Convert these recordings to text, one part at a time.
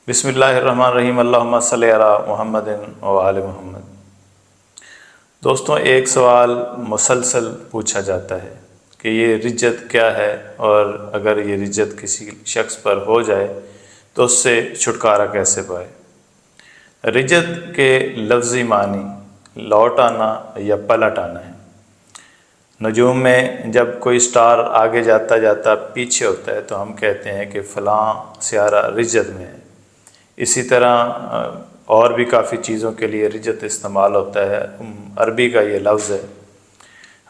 بسم اللہ الرحمن الرحیم، اللہم صلی علی محمد و آل محمد۔ دوستوں، ایک سوال مسلسل پوچھا جاتا ہے کہ یہ رجت کیا ہے، اور اگر یہ رجت کسی شخص پر ہو جائے تو اس سے چھٹکارا کیسے پائے۔ رجت کے لفظی معنی لوٹ آنا یا پلٹ آنا ہے۔ نجوم میں جب کوئی سٹار آگے جاتا جاتا پیچھے ہوتا ہے تو ہم کہتے ہیں کہ فلاں سیارہ رجت میں ہے۔ اسی طرح اور بھی کافی چیزوں کے لیے رجت استعمال ہوتا ہے، عربی کا یہ لفظ ہے۔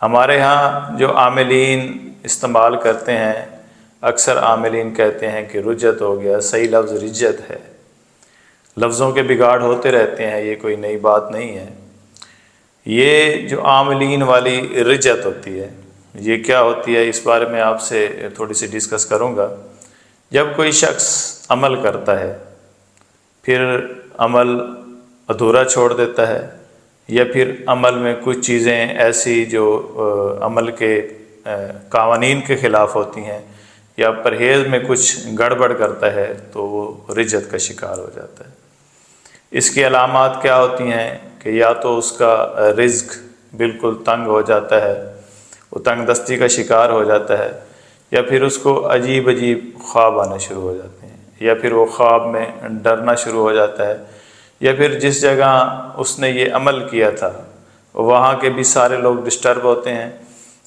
ہمارے ہاں جو عاملین استعمال کرتے ہیں، اکثر عاملین کہتے ہیں کہ رجت ہو گیا، صحیح لفظ رجت ہے۔ لفظوں کے بگاڑ ہوتے رہتے ہیں، یہ کوئی نئی بات نہیں ہے۔ یہ جو عاملین والی رجت ہوتی ہے، یہ کیا ہوتی ہے، اس بارے میں آپ سے تھوڑی سی ڈسکس کروں گا۔ جب کوئی شخص عمل کرتا ہے، پھر عمل ادھورا چھوڑ دیتا ہے، یا پھر عمل میں کچھ چیزیں ایسی جو عمل کے قوانین کے خلاف ہوتی ہیں، یا پرہیز میں کچھ گڑبڑ کرتا ہے، تو وہ رجت کا شکار ہو جاتا ہے۔ اس کی علامات کیا ہوتی ہیں کہ یا تو اس کا رزق بالکل تنگ ہو جاتا ہے، وہ تنگ دستی کا شکار ہو جاتا ہے، یا پھر اس کو عجیب عجیب خواب آنے شروع ہو جاتے ہیں، یا پھر وہ خواب میں ڈرنا شروع ہو جاتا ہے، یا پھر جس جگہ اس نے یہ عمل کیا تھا وہاں کے بھی سارے لوگ ڈسٹرب ہوتے ہیں،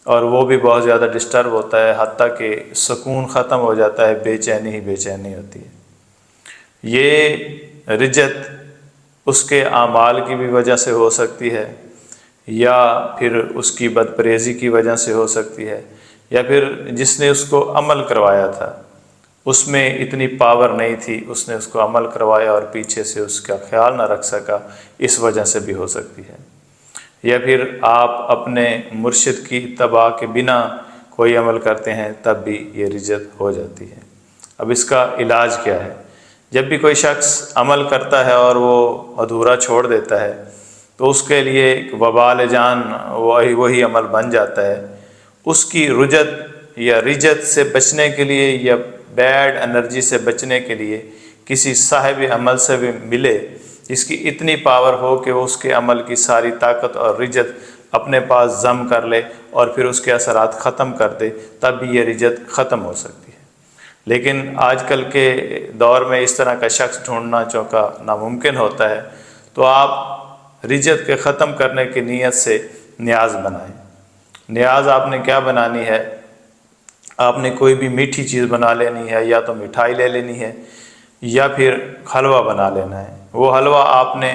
اور وہ بھی بہت زیادہ ڈسٹرب ہوتا ہے، حتیٰ کہ سکون ختم ہو جاتا ہے، بے چینی ہی بے چینی ہوتی ہے۔ یہ رجت اس کے اعمال کی بھی وجہ سے ہو سکتی ہے، یا پھر اس کی بدپریزی کی وجہ سے ہو سکتی ہے، یا پھر جس نے اس کو عمل کروایا تھا اس میں اتنی پاور نہیں تھی، اس نے اس کو عمل کروایا اور پیچھے سے اس کا خیال نہ رکھ سکا، اس وجہ سے بھی ہو سکتی ہے۔ یا پھر آپ اپنے مرشد کی اتباع کے بنا کوئی عمل کرتے ہیں، تب بھی یہ رجت ہو جاتی ہے۔ اب اس کا علاج کیا ہے؟ جب بھی کوئی شخص عمل کرتا ہے اور وہ ادھورا چھوڑ دیتا ہے تو اس کے لیے ایک وبال جان وہی عمل بن جاتا ہے۔ اس کی رجت یا رجت سے بچنے کے لیے، یا بیڈ انرجی سے بچنے کے لیے کسی صاحب عمل سے بھی ملے جس کی اتنی پاور ہو کہ وہ اس کے عمل کی ساری طاقت اور رجت اپنے پاس ضم کر لے اور پھر اس کے اثرات ختم کر دے، تب بھی یہ رجت ختم ہو سکتی ہے۔ لیکن آج کل کے دور میں اس طرح کا شخص ڈھونڈنا چونکہ ناممکن ہوتا ہے، تو آپ رجت کے ختم کرنے کی نیت سے نیاز بنائیں۔ نیاز آپ نے کیا بنانی ہے؟ آپ نے کوئی بھی میٹھی چیز بنا لینی ہے، یا تو مٹھائی لے لینی ہے، یا پھر حلوہ بنا لینا ہے۔ وہ حلوہ آپ نے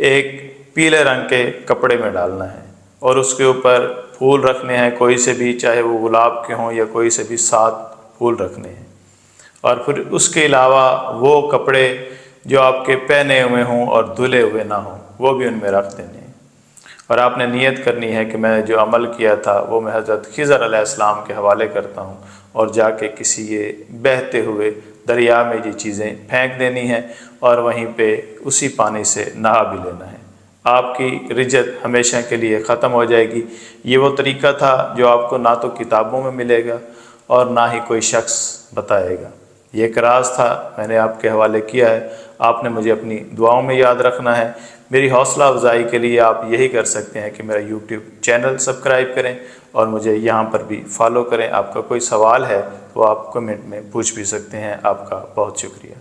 ایک پیلے رنگ کے کپڑے میں ڈالنا ہے، اور اس کے اوپر پھول رکھنے ہیں، کوئی سے بھی، چاہے وہ گلاب کے ہوں یا کوئی سے بھی 7 پھول رکھنے ہیں، اور پھر اس کے علاوہ وہ کپڑے جو آپ کے پہنے ہوئے ہوں اور دھلے ہوئے نہ ہوں وہ بھی ان میں رکھ دینے ہیں۔ اور آپ نے نیت کرنی ہے کہ میں جو عمل کیا تھا وہ میں حضرت خضر علیہ السلام کے حوالے کرتا ہوں، اور جا کے کسی یہ بہتے ہوئے دریا میں یہ چیزیں پھینک دینی ہیں، اور وہیں پہ اسی پانی سے نہا بھی لینا ہے۔ آپ کی رجت ہمیشہ کے لیے ختم ہو جائے گی۔ یہ وہ طریقہ تھا جو آپ کو نہ تو کتابوں میں ملے گا اور نہ ہی کوئی شخص بتائے گا۔ یہ ایک راز تھا، میں نے آپ کے حوالے کیا ہے۔ آپ نے مجھے اپنی دعاؤں میں یاد رکھنا ہے۔ میری حوصلہ افزائی کے لیے آپ یہی کر سکتے ہیں کہ میرا یوٹیوب چینل سبسکرائب کریں، اور مجھے یہاں پر بھی فالو کریں۔ آپ کا کوئی سوال ہے تو آپ کمنٹ میں پوچھ بھی سکتے ہیں۔ آپ کا بہت شکریہ۔